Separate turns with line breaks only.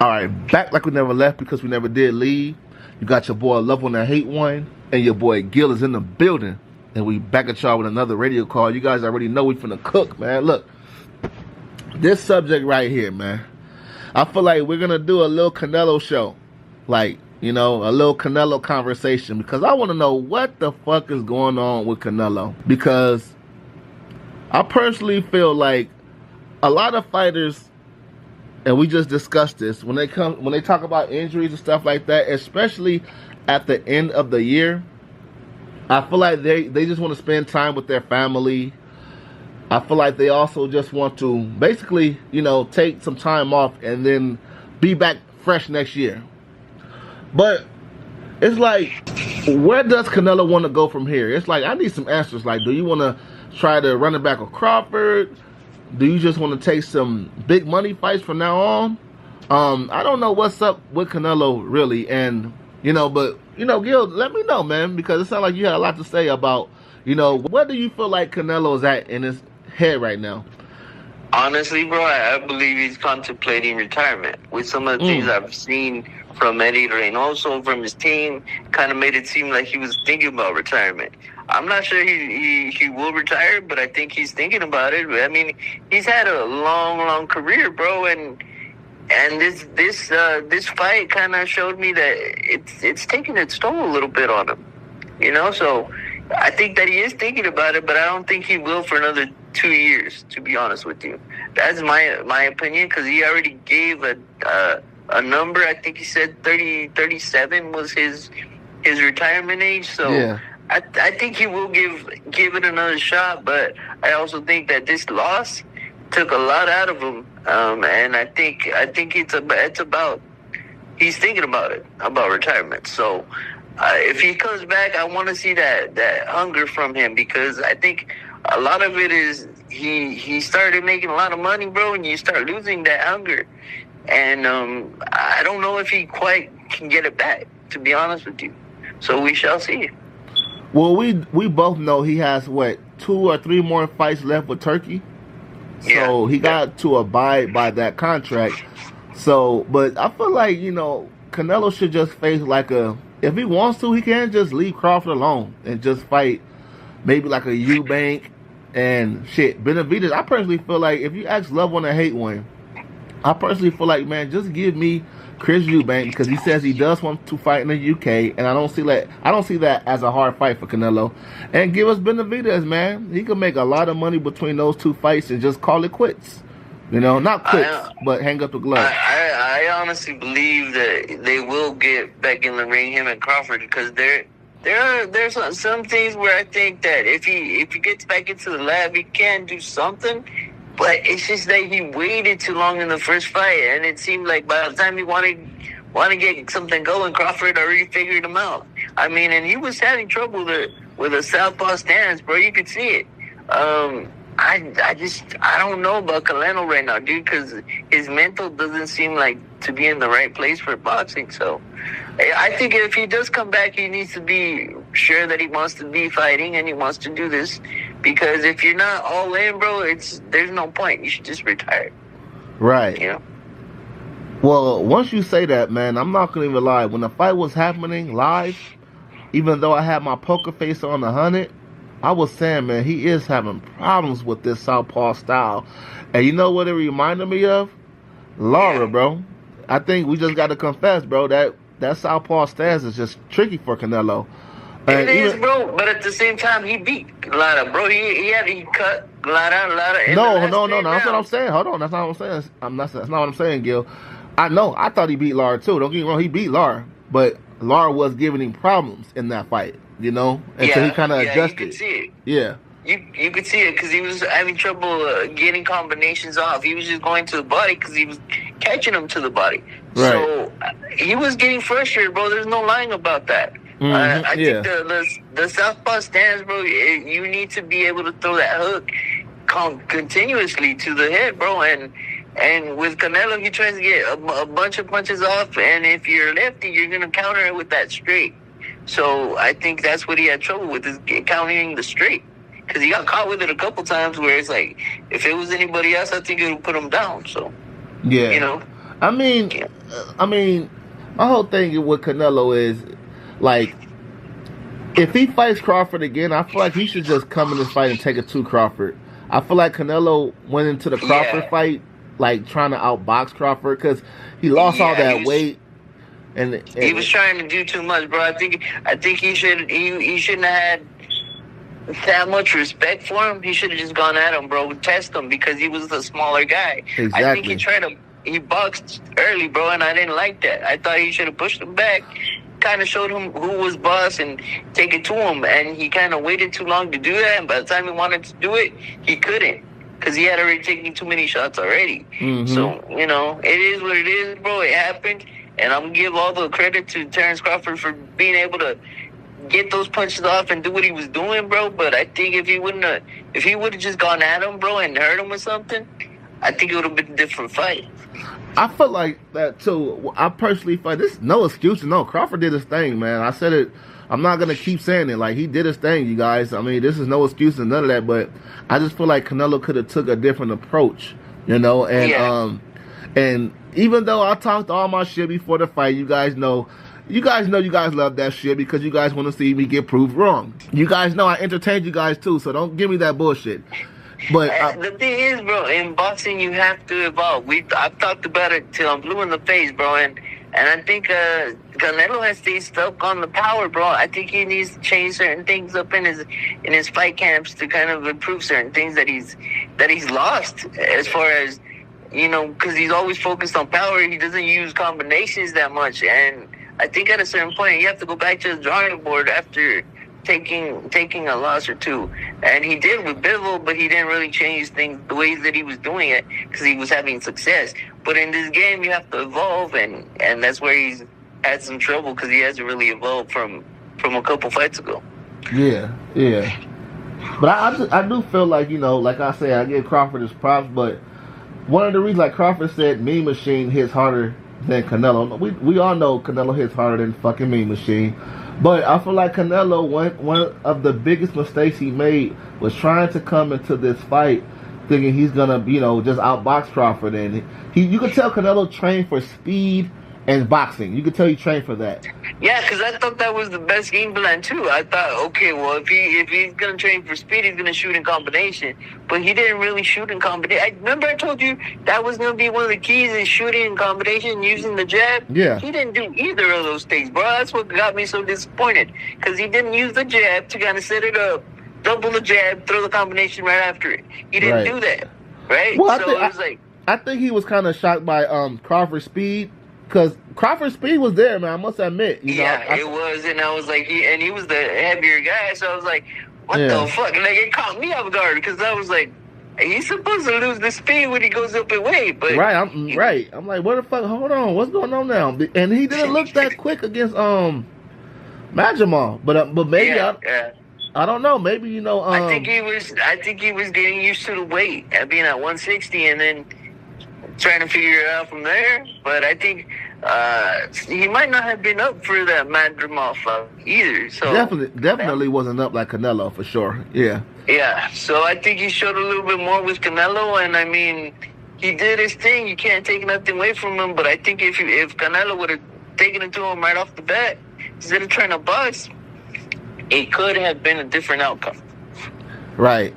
All right, back like we never left because we never did leave. You got your boy Love One and Hate One, and your boy Gil is in the building. And we back at y'all with another radio call. You guys already know we finna cook, man. Look, this subject right here, man. I feel like we're gonna do a little Canelo show. Like, you know, a little Canelo conversation. Because I want to know what the fuck is going on with Canelo. Because I personally feel like a lot of fighters, and we just discussed this, when they talk about injuries and stuff like that, especially at the end of the year, I feel like they just want to spend time with their family. I feel like they also just want to basically, you know, take some time off and then be back fresh next year. But it's like, where does Canelo want to go from here? It's like, I need some answers. Like, do you want to try to run it back with Crawford? Do you just want to take some big money fights from now on? I don't know what's up with Canelo, really. And, you know, but, you know, Gil, let me know, man, because it sounds like you had a lot to say about, you know, what do you feel like Canelo's at in his head right now?
Honestly, bro, I believe he's contemplating retirement. With some of the things I've seen from Eddie Reynoso, from his team, kind of made it seem like he was thinking about retirement. I'm not sure he will retire, but I think he's thinking about it. I mean, he's had a long career, bro, and this fight kind of showed me that it's taking its toll a little bit on him, you know. So I think that he is thinking about it, but I don't think he will for another 2 years, to be honest with you. That's my opinion, because he already gave a number. I think he said 37 was his retirement age. So yeah. I think he will give it another shot, but I also think that this loss took a lot out of him, and I think it's about he's thinking about it, about retirement. So if he comes back, I want to see that hunger from him, because I think a lot of it is he started making a lot of money, bro, and you start losing that hunger, and I don't know if he quite can get it back, to be honest with you. So we shall see.
Well, we both know he has, what, 2 or 3 more fights left with Turkey? So he got to abide by that contract. So, but I feel like, you know, Canelo should just face like if he wants to, he can just leave Crawford alone and just fight maybe like a Eubank and shit. Benavidez, I personally feel like if you ask Love One and Hate One, I personally feel like, man, just give me Chris Eubank, because he says he does want to fight in the UK, and I don't see that as a hard fight for Canelo. And give us Benavidez, man. He could make a lot of money between those 2 fights and just call it quits. You know, not quits, but hang up the gloves.
I honestly believe that they will get back in the ring, him and Crawford, because there's some things where I think that if he gets back into the lab, he can do something. But it's just that he waited too long in the first fight, and it seemed like by the time he wanted to get something going, Crawford already figured him out. I mean, and he was having trouble with a southpaw stance, bro. You could see it. I don't know about Canelo right now, dude, because his mental doesn't seem like to be in the right place for boxing. So I think if he does come back, he needs to be sure that he wants to be fighting and he wants to do this. Because if you're not all in, bro, there's no point. You should just retire.
Right.
You know?
Well, once you say that, man, I'm not going to even lie. When the fight was happening live, even though I had my poker face on 100, I was saying, man, he is having problems with this southpaw style. And you know what it reminded me of? Lara, bro. I think we just got to confess, bro, that southpaw stance is just tricky for Canelo.
It is, bro, but at the same time, he beat Lara, bro. He cut Lara.
No, that's what I'm saying. Hold on, that's not what I'm saying. That's not what I'm saying, Gil. I know, I thought he beat Lara too. Don't get me wrong, he beat Lara, but Lara was giving him problems in that fight, you know? And so he kind of adjusted.
You could see it.
Yeah.
You could see it because he was having trouble getting combinations off. He was just going to the body because he was catching him to the body. Right. So he was getting frustrated, bro. There's no lying about that. I think the southpaw stance, bro, you need to be able to throw that hook continuously to the head, bro. And with Canelo, he tries to get a bunch of punches off, and if you're lefty, you're going to counter it with that straight. So I think that's what he had trouble with, is countering the straight. Because he got caught with it a couple times where it's like, if it was anybody else, I think it would put him down. So,
yeah.
You know?
I mean, I mean, my whole thing with Canelo is like, if he fights Crawford again, I feel like he should just come in this fight and take it to Crawford. I feel like Canelo went into the Crawford fight like trying to outbox Crawford because he lost all that weight. And
he was trying to do too much, bro. I think he shouldn't have had that much respect for him. He should have just gone at him, bro, test him because he was the smaller guy.
Exactly.
I think he boxed early, bro, and I didn't like that. I thought he should have pushed him back, kind of showed him who was boss and take it to him, and he kind of waited too long to do that, and by the time he wanted to do it, he couldn't because he had already taken too many shots already. Mm-hmm. So, you know, it is what it is, bro. It happened, and I'm going to give all the credit to Terrence Crawford for being able to get those punches off and do what he was doing, bro, but I think if he would have just gone at him, bro, and hurt him or something, I think it would have been a different fight.
I feel like that too. I personally feel this no excuse. No, Crawford did his thing, man. I said it. I'm not gonna keep saying it. Like, he did his thing, you guys. I mean, this is no excuse and none of that. But I just feel like Canelo could have took a different approach, you know. And and even though I talked all my shit before the fight, you guys know you guys love that shit because you guys want to see me get proved wrong. You guys know I entertained you guys too, so don't give me that bullshit. But
the thing is, bro, in boxing you have to evolve. I've talked about it till I'm blue in the face, bro, and I think Canelo has stayed stuck on the power, bro. I think he needs to change certain things up in his fight camps to kind of improve certain things that he's lost as far as, you know, because he's always focused on power. He doesn't use combinations that much, and I think at a certain point you have to go back to the drawing board after taking a loss or two. And he did with Bivol, but he didn't really change things the ways that he was doing it because he was having success. But in this game, you have to evolve, and that's where he's had some trouble because he hasn't really evolved from a couple fights ago.
Yeah. But I do feel like, you know, like I say, I give Crawford his props, but one of the reasons, like Crawford said, Mean Machine hits harder than Canelo. We all know Canelo hits harder than fucking Mean Machine. But I feel like Canelo, one of the biggest mistakes he made was trying to come into this fight thinking he's going to, you know, just outbox Crawford. And you could tell Canelo trained for speed and boxing. You could tell he trained for that.
Yeah, because I thought that was the best game plan, too. I thought, okay, well, if he's going to train for speed, he's going to shoot in combination. But he didn't really shoot in combination. Remember I told you that was going to be one of the keys is shooting in combination, using the jab?
Yeah.
He didn't do either of those things, bro. That's what got me so disappointed. Because he didn't use the jab to kind of set it up, double the jab, throw the combination right after it. He didn't do that, right?
Well,
So
I think he was kind of shocked by Crawford's speed. Because Crawford's speed was there, man. I must admit. You know,
it was, and I was like, he was the heavier guy, so I was like, what the fuck? Like, it caught me off guard because I was like, he's supposed to lose the speed when he goes up in weight, but
I'm like, what the fuck? Hold on, what's going on now? And he didn't look that quick against Majamal, but maybe I don't know. Maybe, you know,
I think he was getting used to the weight at being at 160, and then trying to figure it out from there. But I think he might not have been up for that Madrimal fight either. So
definitely wasn't up like Canelo for sure. Yeah.
Yeah. So I think he showed a little bit more with Canelo, and I mean, he did his thing. You can't take nothing away from him. But I think if Canelo would have taken it to him right off the bat instead of trying to box, it could have been a different outcome.
Right.